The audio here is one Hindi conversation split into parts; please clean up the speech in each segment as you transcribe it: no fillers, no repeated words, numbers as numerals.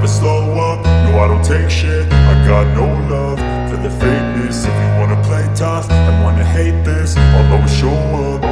never slow up, no I don't take shit. I got no love for the fakeness. If you wanna play tough and wanna hate this, I'll always show up.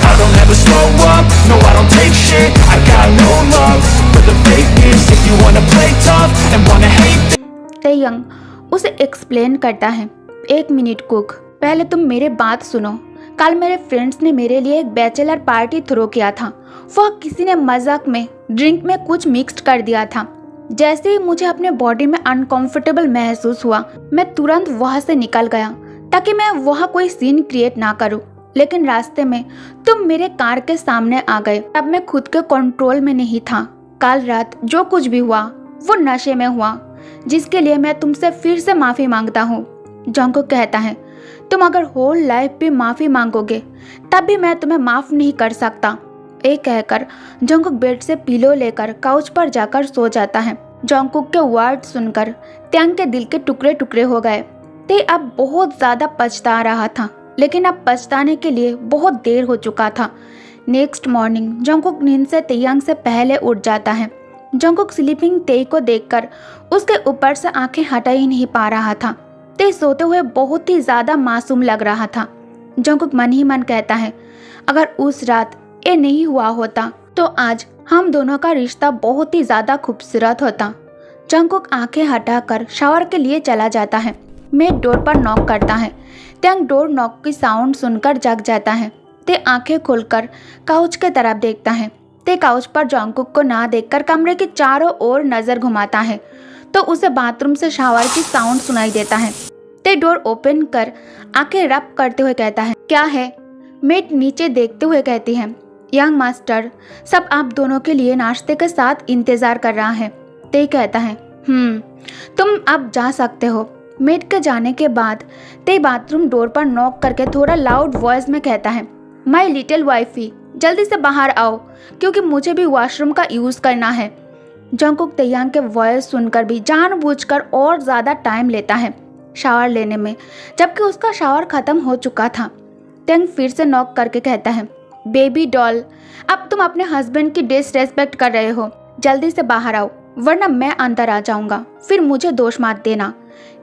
I don't ever slow up, no I don't take shit. I got no love for the fakeness. If you wanna play tough and wanna hate this. तेयंग उसे एक्सप्लेन करता है, 1 मिनट कुक, पहले तुम मेरे बात सुनो। कल मेरे फ्रेंड्स ने मेरे लिए एक बैचलर पार्टी थ्रो किया था। वह किसी ने मजाक में ड्रिंक में कुछ मिक्स्ड कर दिया था। जैसे ही मुझे अपने बॉडी में अनकंफर्टेबल महसूस हुआ, मैं तुरंत वहां से निकल गया ताकि मैं वहां कोई सीन क्रिएट ना करूं। लेकिन रास्ते में तुम मेरे कार के सामने आ गए। अब मैं खुद के कंट्रोल में नहीं था। कल रात जो कुछ भी हुआ वो नशे में हुआ, जिसके लिए मैं तुमसे फिर से माफी मांगता हूँ। जंगकुक कहता है, तुम अगर होल लाइफ भी माफी मांगोगे तब भी मैं तुम्हें माफ नहीं कर सकता। ये कहकर जंगकुक बेड से पिलो लेकर काउच पर जाकर सो जाता है। जंगकुक के वर्ड सुनकर त्यांग के दिल के टुकड़े टुकड़े हो गए। ते अब बहुत ज्यादा पछता रहा था, लेकिन अब पछताने के लिए बहुत देर हो चुका था। नेक्स्ट मॉर्निंग जंगकुक नींद से तेयांग से पहले उठ जाता है। जंगकुक स्लीपिंग ते को देखकर उसके ऊपर से आंखें हटा ही नहीं पा रहा था। ते सोते हुए बहुत ही ज्यादा मासूम लग रहा था। जंगकुक मन ही मन कहता है, अगर उस रात ये नहीं हुआ होता तो आज हम दोनों का रिश्ता बहुत ही ज्यादा खूबसूरत होता। जंगकुक आंखें हटाकर शावर के लिए चला जाता है। मेड डोर पर नॉक करता है। त्यांग डोर नॉक की साउंड सुनकर जग जाता है। ते आंखें खोलकर काउच के तरफ देखता है। ते काउच पर जंगकुक को ना देखकर कमरे के चारों ओर नजर घुमाता है तो उसे बाथरूम से शावर की साउंड सुनाई देता है। ते डोर ओपन कर आंखें रब करते हुए कहता है, क्या है? मेट नीचे देखते हुए कहती है, यंग मास्टर, सब आप दोनों के लिए नाश्ते के साथ इंतजार कर रहा है। ते कहता है, तुम अब जा सकते हो। मेट के जाने के बाद ते बाथरूम डोर पर नॉक करके थोड़ा लाउड वॉइस में कहता है, माय लिटिल वाइफी, जल्दी से बाहर आओ क्योंकि मुझे भी वॉशरूम का यूज करना है। जंगकुक तेयांग के वॉइस सुनकर भी जानबूझकर और ज्यादा टाइम लेता है शावर लेने में, जबकि उसका शावर खत्म हो चुका था। तेंग फिर से नॉक करके कहता है, बेबी डॉल, अब तुम अपने हस्बैंड की डिसरेस्पेक्ट कर रहे हो। जल्दी से बाहर आओ वरना मैं अंदर आ जाऊंगा, फिर मुझे दोष मत देना।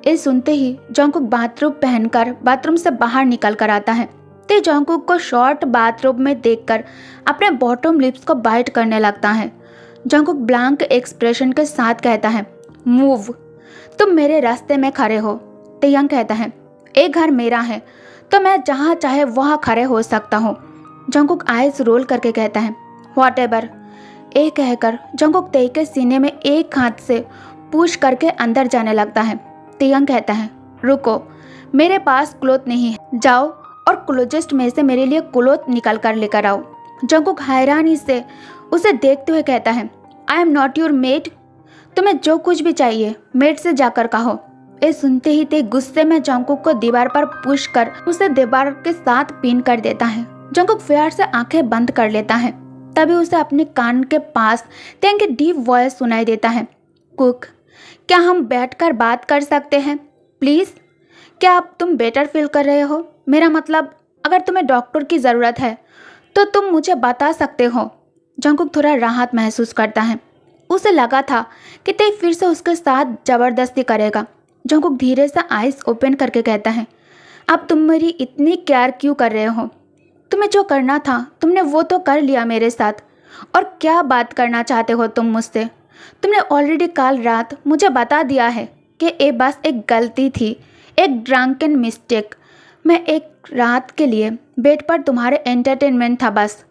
ये सुनते ही जंगकुक बाथरूम पहनकर बाथरूम से बाहर निकल कर आता है। ते जंगकुक को शॉर्ट बाथरूम में देखकर अपने बॉटम लिप्स को बाइट करने लगता है। जंगकुक ब्लैंक एक्सप्रेशन के साथ कहता है, मूव, तुम मेरे रास्ते में खड़े हो। तेयांग कहता है, एक घर मेरा है तो मैं जहाँ चाहे वहाँ खड़े हो सकता हूँ। जंगकुक आइज रोल करके कहता है, व्हाटएवर। ये कहकर जंगकुक ते के सीने में एक हाथ से पुश करके अंदर जाने लगता है। तेयांग कहता है, रुको, मेरे पास क्लोथ नहीं है, जाओ और क्लोजेस्ट में से मेरे लिए क्लोथ निकल कर लेकर आओ। जंगकुक हैरानी से उसे देखते हुए कहता है, I am not your made, तुम्हें जो कुछ भी चाहिए मेड से जाकर कहो। ये सुनते ही ते गुस्से में जंगकुक को दीवार पर पुश कर उसे दीवार के साथ पिन कर देता है। जंगकुक प्यार से आंखें बंद कर लेता है। तभी उसे अपने कान के पास तेंग की डीप वॉइस सुनाई देता है, कुक, क्या हम बैठकर बात कर सकते हैं प्लीज? क्या अब तुम बेटर फील कर रहे हो? मेरा मतलब, अगर तुम्हें डॉक्टर की ज़रूरत है तो तुम मुझे बता सकते हो। जंगकुक थोड़ा राहत महसूस करता है। उसे लगा था कि ते फिर से उसके साथ ज़बरदस्ती करेगा। जंगकुक धीरे से आइज ओपन करके कहता है, अब तुम मेरी इतनी केयर क्यों कर रहे हो? तुम्हें जो करना था तुमने वो तो कर लिया मेरे साथ, और क्या बात करना चाहते हो तुम मुझसे? तुमने ऑलरेडी कल रात मुझे बता दिया है कि ये बस एक गलती थी, एक ड्रंकन मिस्टेक। मैं एक रात के लिए बेड पर तुम्हारे एंटरटेनमेंट था बस।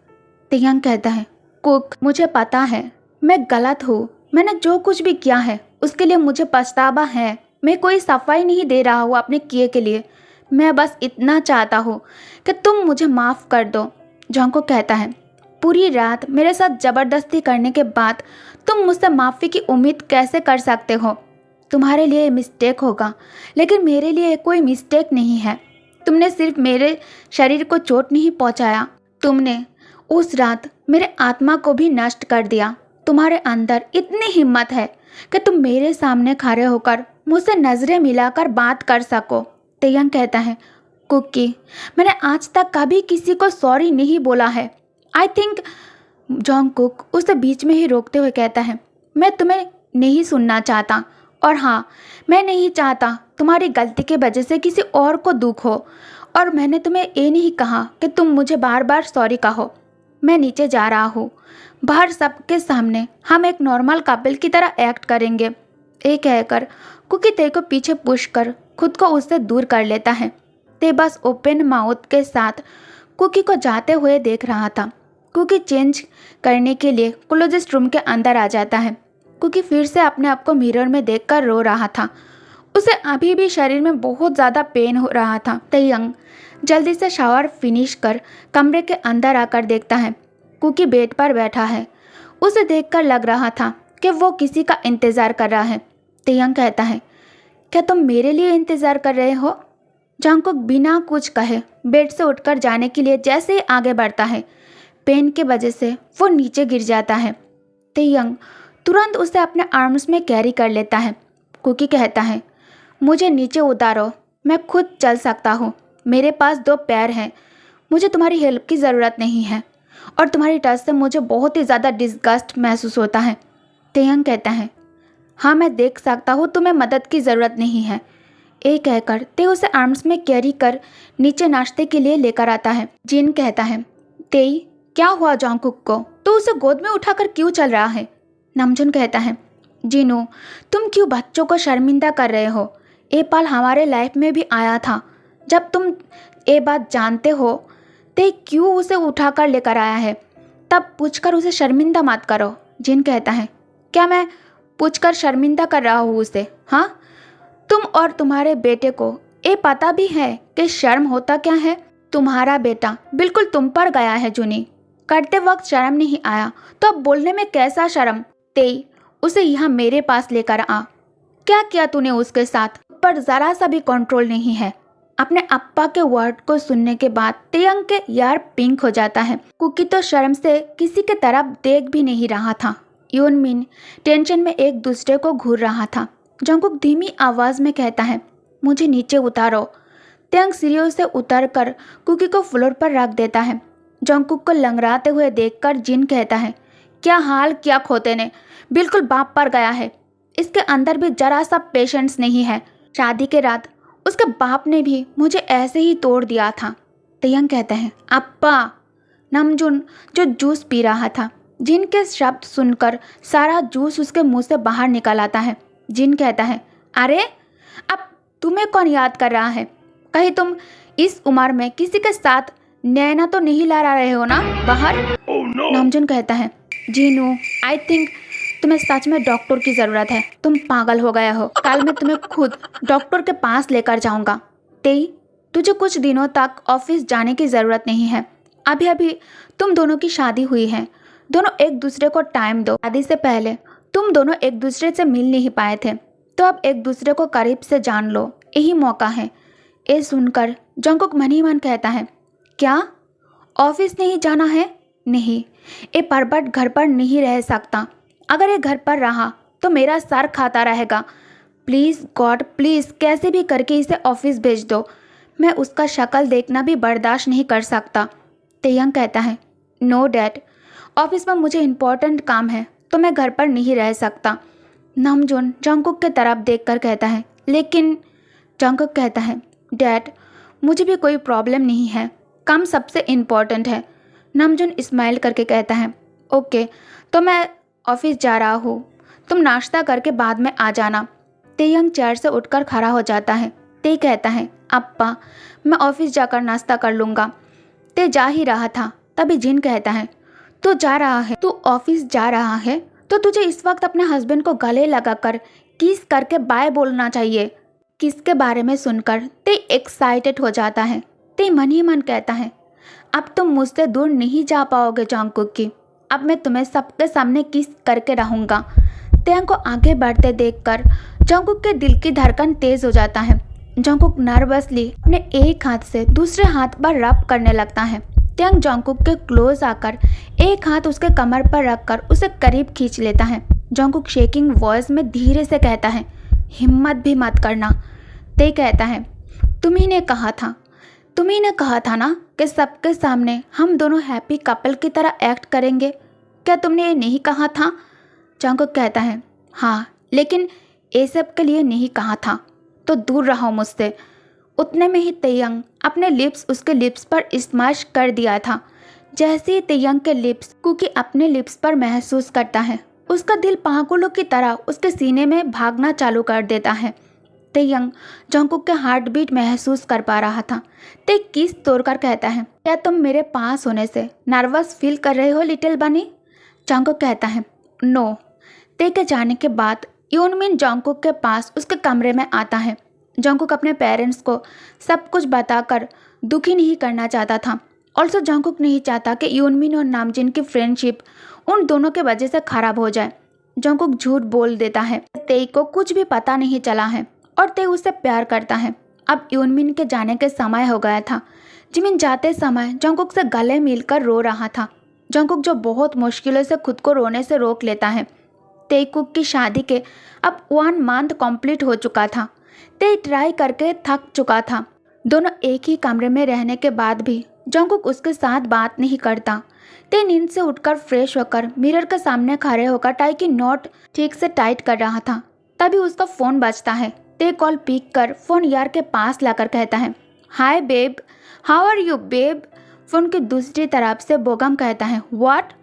तेयांग कहता है, कुक, मुझे पता है मैं गलत हूँ। मैंने जो कुछ भी किया है उसके लिए मुझे पछतावा है। मैं कोई सफाई नहीं दे रहा हूँ अपने किए के लिए। मैं बस इतना चाहता हूँ कि तुम मुझे माफ़ कर दो। जंगकुक कहता है, पूरी रात मेरे साथ ज़बरदस्ती करने के बाद तुम मुझसे माफ़ी की उम्मीद कैसे कर सकते हो? तुम्हारे लिए ये मिस्टेक होगा, लेकिन मेरे लिए कोई मिस्टेक नहीं है। तुमने सिर्फ मेरे शरीर को चोट नहीं पहुँचाया, तुमने उस रात मेरे आत्मा को भी नष्ट कर दिया। तुम्हारे अंदर इतनी हिम्मत है कि तुम मेरे सामने खड़े होकर मुझसे नज़रें मिलाकर बात कर सको। तेयांग कहता है, कुकी, मैंने आज तक कभी किसी को सॉरी नहीं बोला है। I think. जंगकुक उसे बीच में ही रोकते हुए कहता है, मैं तुम्हें नहीं सुनना चाहता। और हाँ, मैं नहीं चाहता तुम्हारी गलती की वजह से किसी और को दुख हो। और मैंने तुम्हें ये नहीं कहा कि तुम मुझे बार बार सॉरी कहो। मैं नीचे जा रहा हूँ, बाहर सबके सामने हम एक नॉर्मल कपल की तरह एक्ट करेंगे। ये कहकर कुकी ते को पीछे पुश कर खुद को उससे दूर कर लेता है। ते बस ओपन माउथ के साथ कुकी को जाते हुए देख रहा था। कुकी चेंज करने के लिए क्लोजेस्ट रूम के अंदर आ जाता है। कुकी फिर से अपने आप को मिरर में देखकर रो रहा था। उसे अभी भी शरीर में बहुत ज़्यादा पेन हो रहा था। तयंग जल्दी से शावर फिनिश कर कमरे के अंदर आकर देखता है। कुकी बेड पर बैठा है। उसे देखकर लग रहा था कि वो किसी का इंतज़ार कर रहा है। तयंग कहता है, क्या तुम मेरे लिए इंतज़ार कर रहे हो? जंगकुक बिना कुछ कहे बेड से उठकर जाने के लिए जैसे ही आगे बढ़ता है, पेन की वजह से वो नीचे गिर जाता है। तयंग तुरंत उसे अपने आर्म्स में कैरी कर लेता है। कुकी कहता है, मुझे नीचे उतारो, मैं खुद चल सकता हूँ। मेरे पास 2 पैर हैं। मुझे तुम्हारी हेल्प की ज़रूरत नहीं है और तुम्हारी टच से मुझे बहुत ही ज़्यादा डिस्गस्ट महसूस होता है। तयंग कहता है, हाँ मैं देख सकता हूँ तुम्हें मदद की ज़रूरत नहीं है। ये कहकर ते उसे आर्म्स में कैरी कर नीचे नाश्ते के लिए लेकर आता है। जिन कहता है, तेई क्या हुआ जंगकुक को? तो उसे गोद में उठाकर क्यों चल रहा है? नमजुन कहता है, जिनू तुम क्यों बच्चों को शर्मिंदा कर रहे हो? ये पल हमारे लाइफ में भी आया था। जब तुम ये बात जानते हो ते क्यों उसे उठाकर लेकर आया है? तब पूछकर उसे शर्मिंदा मत करो। जिन कहता है, क्या मैं पूछकर शर्मिंदा कर रहा हूँ उसे? हाँ, तुम और तुम्हारे बेटे को ये पता भी है कि शर्म होता क्या है? तुम्हारा बेटा बिल्कुल तुम पर गया है जुनी। करते वक्त शर्म नहीं आया तो अब बोलने में कैसा शर्म? तेई उसे यहाँ मेरे पास लेकर आ। क्या किया तूने उसके साथ? पर ज़रा सा भी कंट्रोल नहीं है। अपने अप्पा के वर्ड को सुनने के बाद तयंग के यार पिंक हो जाता है। कुकी तो शर्म से किसी के तरफ देख भी नहीं रहा था। यूनमिन टेंशन में एक दूसरे को घूर रहा था। जंगकुक धीमी आवाज़ में कहता है, मुझे नीचे उतारो। तयंग सीढ़ियों से उतरकर कुकी को फ्लोर पर रख देता है। जंगकुक को लंगड़ाते हुए देखकर जिन कहता है, क्या हाल किया खोते ने, बिल्कुल बाप पर गया है। इसके अंदर भी जरा सा पेशेंस नहीं है। शादी के रात उसके बाप ने भी मुझे ऐसे ही तोड़ दिया था। तयंग कहता है, अप्पा। नमजुन जो जूस पी रहा था, जिन के शब्द सुनकर सारा जूस उसके मुंह से बाहर निकल आता है। जिन कहता है, अरे अब तुम्हें कौन याद कर रहा है? कहीं तुम इस उम्र में किसी के साथ नैना तो नहीं ला रहे हो ना बाहर? नमजुन कहता है, जीनू आई थिंक तुम्हें सच में डॉक्टर की ज़रूरत है। तुम पागल हो गया हो। कल मैं तुम्हें खुद डॉक्टर के पास लेकर जाऊंगा। तेई तुझे कुछ दिनों तक ऑफिस जाने की ज़रूरत नहीं है। अभी अभी तुम दोनों की शादी हुई है। दोनों एक दूसरे को टाइम दो। शादी से पहले तुम दोनों एक दूसरे से मिल नहीं पाए थे, तो अब एक दूसरे को करीब से जान लो। यही मौका है। ये सुनकर जंगकुक मन ही मन कहता है, क्या ऑफिस नहीं जाना है? नहीं, ये परबट घर पर नहीं रह सकता। अगर ये घर पर रहा तो मेरा सर खाता रहेगा। प्लीज़ गॉड प्लीज़ कैसे भी करके इसे ऑफिस भेज दो। मैं उसका शक्ल देखना भी बर्दाश्त नहीं कर सकता। तयंग कहता है, नो डैड, ऑफिस में मुझे इम्पोर्टेंट काम है तो मैं घर पर नहीं रह सकता। नमजुन जंगकुक के तरफ देखकर कहता है, लेकिन जंगकुक कहता है, डैड मुझे भी कोई प्रॉब्लम नहीं है, काम सबसे इम्पोर्टेंट है। नमजुन स्माइल करके कहता है, ओके तो मैं ऑफिस जा रहा हूँ, तुम नाश्ता करके बाद में आ जाना। तयंग चेयर से उठकर खड़ा हो जाता है। ते कहता है, अप्पा मैं ऑफिस जाकर नाश्ता कर लूँगा। ते जा ही रहा था, तभी जिन कहता है, तू जा रहा है, तू ऑफिस जा रहा है तो तुझे इस वक्त अपने हस्बैंड को गले लगाकर किस करके बाय बोलना चाहिए। किसके बारे में सुनकर ते एक्साइटेड हो जाता है। ते मन ही मन कहता है, अब तुम मुझसे दूर नहीं जा पाओगे जंगकुक की। अब मैं तुम्हें सबके सामने किस करके रहूँगा। तयंग को आगे बढ़ते देखकर जंगकुक के दिल की धड़कन तेज हो जाता है। जंगकुक नर्वसली अपने एक हाथ से दूसरे हाथ पर रब करने लगता है। तयंग जंगकुक के क्लोज आकर एक हाथ उसके कमर पर रखकर उसे करीब खींच लेता है। जंगकुक शेकिंग वॉइस में धीरे से कहता है, हिम्मत भी मत करना। ते कहता है, तुम्ही ने कहा था ना कि सबके सामने हम दोनों हैप्पी कपल की तरह एक्ट करेंगे। क्या तुमने ये नहीं कहा था? जंगकुक कहता है, हाँ, लेकिन ये सब के लिए नहीं कहा था, तो दूर रहो मुझसे। उतने में ही तेयंग अपने लिप्स उसके लिप्स पर स्मैश कर दिया था। जैसे ही तेयंग के लिप्स कुकी अपने लिप्स पर महसूस करता है, उसका दिल पागलों की तरह उसके सीने में भागना चालू कर देता है। तेयंग जंगकुक के हार्ट बीट महसूस कर पा रहा था। ते किस तोड़कर कहता है, क्या तुम मेरे पास होने से नर्वस फील कर रहे हो लिटिल बनी? जंगकुक कहता है, नो। ते के जाने के बाद यूनमिन जंगकुक के पास उसके कमरे में आता है। जंगकुक अपने पेरेंट्स को सब कुछ बताकर दुखी नहीं करना चाहता था। ऑल्सो जंगकुक नहीं चाहता कि यूनमिन और नामजिन की फ्रेंडशिप उन दोनों के वजह से खराब हो जाए। जंगकुक झूठ बोल देता है, ते को कुछ भी पता नहीं चला है और ते उससे प्यार करता है। अब यूनमिन के जाने के समय हो गया था। जिमिन जाते समय जंगकुक से गले मिलकर रो रहा था। जंगकुक जो बहुत मुश्किलों से खुद को रोने से रोक लेता है। तेकुक की शादी के अब 1 मंथ कंप्लीट हो चुका था। ते ट्राई करके थक चुका था। दोनों एक ही कमरे में रहने के बाद भी जंगकुक उसके साथ बात नहीं करता। ते नींद से उठकर फ्रेश होकर मिरर के सामने खड़े होकर टाई की नॉट ठीक से टाइट कर रहा था। तभी उसका फ़ोन बजता है। ते कॉल पिक कर फ़ोन यार के पास लाकर कहता है, hi babe, how are you babe? Phone की दूसरी तरफ से बोगम कहता है, व्हाट?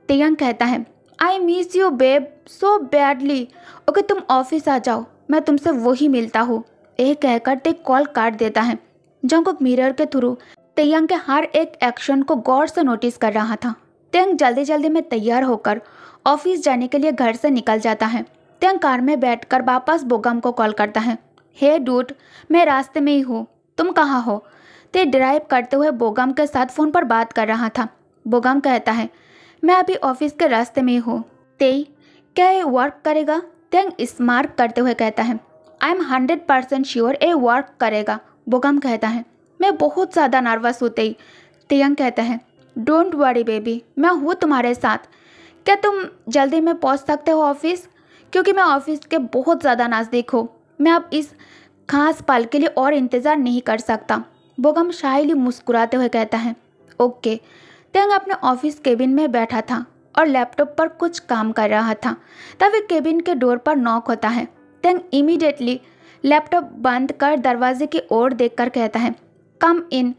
तेयंग कहता है, I miss you babe so badly. Okay तुम ऑफिस आ जाओ, मैं तुमसे वही मिलता हूँ। यह कहकर ते कॉल काट देता है। जंगकुक मिरर के थ्रू तेयंग के हर एक एक्शन को गौर से नोटिस कर रहा था। तेयंग जल्दी जल्दी में तैयार होकर ऑफिस जाने के लिए घर से निकल जाता है। तेयंग कार में बैठकर वापस बोगम को कॉल करता है, हे डूड, मैं रास्ते में ही हूँ, तुम कहाँ हो? ते ड्राइव करते हुए बोगम के साथ फ़ोन पर बात कर रहा था। बोगम कहता है, मैं अभी ऑफिस के रास्ते में ही हूँ। ते क्या ये वर्क करेगा? तेयंग स्मार्ट करते हुए कहता है, आई एम 100% श्योर ये वर्क करेगा। बोगम कहता है, मैं बहुत ज़्यादा नर्वस होते ही। तेयंग कहता है, डोंट वरी बेबी, मैं हूँ तुम्हारे साथ। क्या तुम जल्दी में पहुँच सकते हो ऑफिस? क्योंकि मैं ऑफिस के बहुत ज़्यादा नज़दीक हूँ। मैं अब इस खास पल के लिए और इंतज़ार नहीं कर सकता। बोगम शायली मुस्कुराते हुए कहता है, ओके। तेयंग अपने ऑफिस केबिन में बैठा था और लैपटॉप पर कुछ काम कर रहा था। तभी केबिन के डोर पर नॉक होता है। तेयंग इमीडिएटली लैपटॉप बंद कर दरवाजे की ओर देखकर कहता है, कम इन।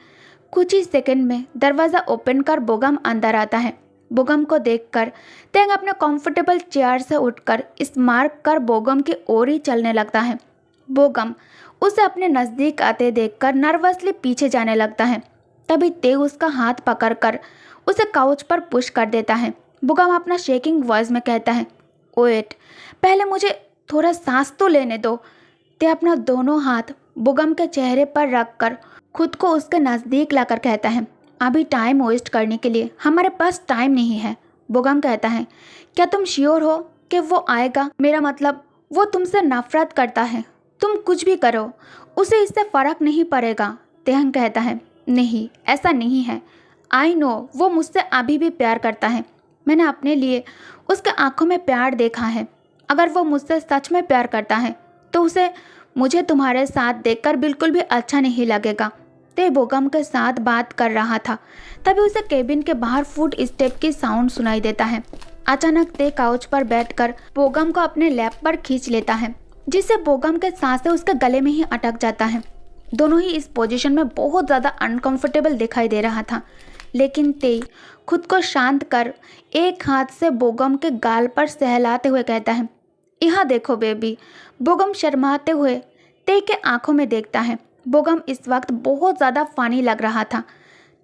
कुछ ही सेकंड में दरवाज़ा ओपन कर बोगम अंदर आता है। बोगम को देखकर तेयंग अपने कंफर्टेबल चेयर से उठकर स्मार्ट कर बोगम की ओर ही चलने लगता है। बोगम उसे अपने नज़दीक आते देखकर नर्वसली पीछे जाने लगता है। तभी ते उसका हाथ पकड़कर उसे काउच पर पुश कर देता है। बोगम अपना शेकिंग वॉइस में कहता है, वेट, पहले मुझे थोड़ा सांस तो लेने दो। ते अपना दोनों हाथ बोगम के चेहरे पर रखकर खुद को उसके नज़दीक लाकर कहता है, अभी टाइम वेस्ट करने के लिए हमारे पास टाइम नहीं है। बोगम कहता है, क्या तुम श्योर हो कि वो आएगा? मेरा मतलब वो तुमसे नफरत करता है। तुम कुछ भी करो, उसे इससे फ़र्क नहीं पड़ेगा। तेयंग कहता है, नहीं, ऐसा नहीं है। आई नो वो मुझसे अभी भी प्यार करता है। मैंने अपने लिए उसके आंखों में प्यार देखा है। अगर वो मुझसे सच में प्यार करता है तो उसे मुझे तुम्हारे साथ देखकर बिल्कुल भी अच्छा नहीं लगेगा। ते बोगम के साथ बात कर रहा था। तभी उसे केबिन के बाहर फुट स्टेप की साउंड सुनाई देता है। अचानक ते काउच पर बैठकर बोगम को अपने लैप पर खींच लेता है, जिससे बोगम के सांसें उसके गले में ही अटक जाता है। दोनों ही इस पोजीशन में बहुत ज़्यादा अनकंफर्टेबल दिखाई दे रहा था, लेकिन ते खुद को शांत कर एक हाथ से बोगम के गाल पर सहलाते हुए कहता है, यहाँ देखो बेबी। बोगम शर्माते हुए ते के आंखों में देखता है। बोगम इस वक्त बहुत ज़्यादा फ़नी लग रहा था।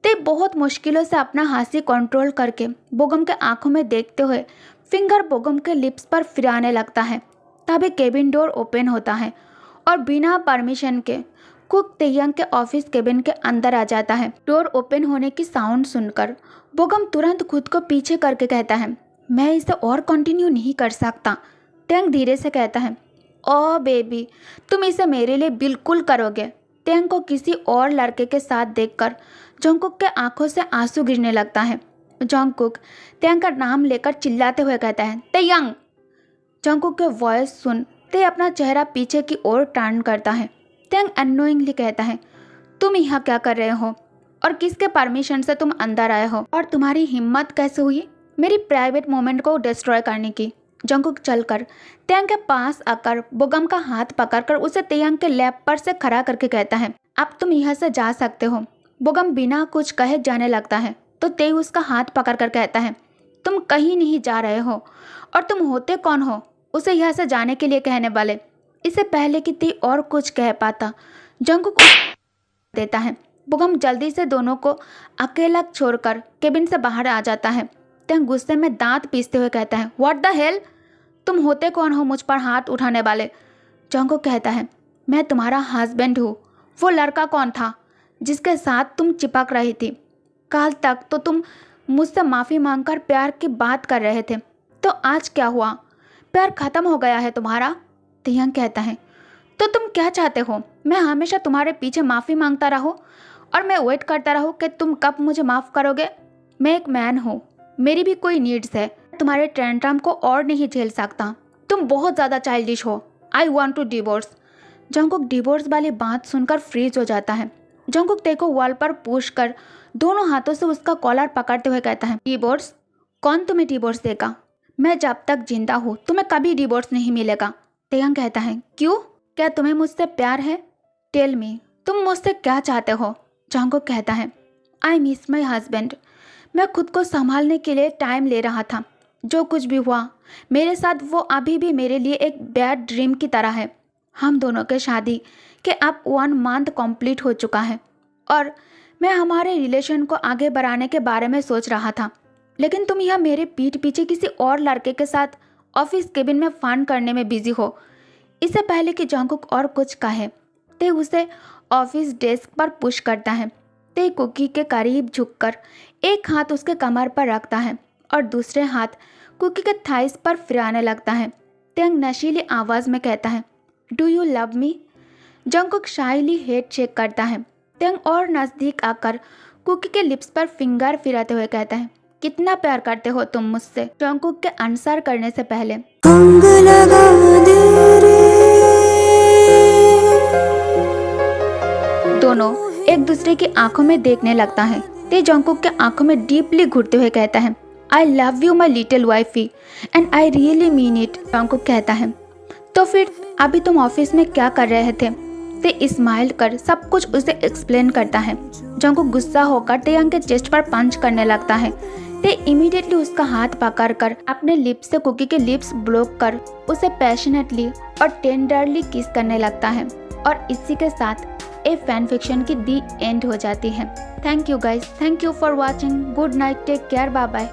ते बहुत मुश्किलों से अपना हंसी कंट्रोल करके बोगम के आंखों में देखते हुए फिंगर बोगम के लिप्स पर फिराने लगता है। तभी केबिन डोर ओपन होता है और बिना परमिशन के कुक तेयंग के ऑफिस केबिन के अंदर आ जाता है। डोर ओपन होने की साउंड सुनकर बोगम तुरंत खुद को पीछे करके कहता है, मैं इसे और कंटिन्यू नहीं कर सकता। तेयंग धीरे से कहता है, ओ बेबी, तुम इसे मेरे लिए बिल्कुल करोगे। तेयंग को किसी और लड़के के साथ देखकर जंगकुक के आंखों से आंसू गिरने लगता है। जंगकुक तेयंग का नाम लेकर चिल्लाते हुए कहता है, तेयंग। जंगकुक के वॉइस सुन ते अपना चेहरा पीछे की ओर टर्न करता है। तेयंग अननोइंगली कहता है, तुम यहाँ क्या कर रहे हो और किसके परमिशन से तुम अंदर आए हो और तुम्हारी हिम्मत कैसे हुई मेरी प्राइवेट मोमेंट को डिस्ट्रॉय करने की? जंगकुक चलकर तेयंग के पास आकर बोगम का हाथ पकड़कर उसे तेयंग के लैप पर से खड़ा करके कहता है, अब तुम यहाँ से जा सकते हो। बोगम बिना कुछ कहे जाने लगता है तो तेई उसका हाथ पकड़कर कहता है, तुम कहीं नहीं जा रहे हो और तुम होते कौन हो उसे यहाँ से जाने के लिए कहने वाले। इससे पहले कि तेई और कुछ कह पाता जंगकुक देता है। बोगम जल्दी से दोनों को अकेला छोड़कर केबिन से बाहर आ जाता है। तेयंग गुस्से में दांत पीसते हुए कहता है, व्हाट द हेल, तुम होते कौन हो मुझ पर हाथ उठाने वाले। जंगकुक कहता है, मैं तुम्हारा हस्बैंड हूँ। वो लड़का कौन था जिसके साथ तुम चिपक रही थी? कल तक तो तुम मुझसे माफ़ी मांगकर प्यार की बात कर रहे थे, तो आज क्या हुआ? प्यार ख़त्म हो गया है तुम्हारा? तेयंग कहता है, तो तुम क्या चाहते हो? मैं हमेशा तुम्हारे पीछे माफ़ी मांगता रहूं और मैं वेट करता रहूं कि तुम कब मुझे माफ़ करोगे? मैं एक मैन हूँ, मेरी भी कोई नीड्स है। तुम्हारे टेंट्रम को और नहीं झेल सकता। तुम बहुत ज़्यादा चाइल्डिश हो। I want to divorce. Jungkook divorce वाली बात सुनकर फ्रीज हो जाता है। जंगकुक तेई को वॉल पर पुश कर दोनों हाथों से उसका कॉलर पकड़ते हुए कहता है, डिवोर्स? कौन तुम्हें डिवोर्स देगा? मैं जब तक जिंदा हूँ तुम्हें कभी डिवोर्स नहीं मिलेगा। तेयंग कहता है, क्यों? क्या तुम्हें मुझसे प्यार है? टेल मी, तुम मुझसे क्या चाहते हो? जंगकुक कहता है, आई मिस माई हस्बैंड। मैं खुद को संभालने के लिए टाइम ले रहा था। जो कुछ भी हुआ मेरे साथ वो अभी भी मेरे लिए एक बैड ड्रीम की तरह है। हम दोनों के शादी के अब 1 मंथ कंप्लीट हो चुका है और मैं हमारे रिलेशन को आगे बढ़ाने के बारे में सोच रहा था, लेकिन तुम यह मेरे पीठ पीछे किसी और लड़के के साथ ऑफिस केबिन में फन करने में बिजी हो। इससे पहले कि जंगकुक और कुछ कहे ते उसे ऑफिस डेस्क पर पुश करता है। ते कुकी के करीब झुककर एक हाथ उसके कमर पर रखता है और दूसरे हाथ कुकी के थाइस पर फिराने लगता है। तेयंग नशीली आवाज़ में कहता है, do you love me? Jungkook shyly head shake करता है। तेयंग और नज़दीक आकर कुकी के लिप्स पर फिंगर फिराते हुए कहता है, कितना प्यार करते हो तुम मुझसे? जंगकुक के आंसर करने से पहले दोनों एक दूसरे की आंखों में देखने लगता है। ते जंगकुक के आंखों में डीपली घुटते हुए कहता है, I love you my little wifey and I really mean it. Jungkook कहता है, तो फिर अभी तुम ऑफिस में क्या कर रहे थे? ते स्माइल कर सब कुछ उसे एक्सप्लेन करता है। जंगकुक गुस्सा होकर तेयंग के चेस्ट पर पंच करने लगता है। ते इमीडिएटली उसका हाथ पकड़कर अपने लिप्स से कुकी के लिप्स ब्लॉक कर उसे पैशनेटली और टेंडरली किस करने लगता है और इसी के साथ ए फैन फिक्शन की दी एंड हो जाती है। Thank you guys, thank you for watching. Good night, take care, bye bye.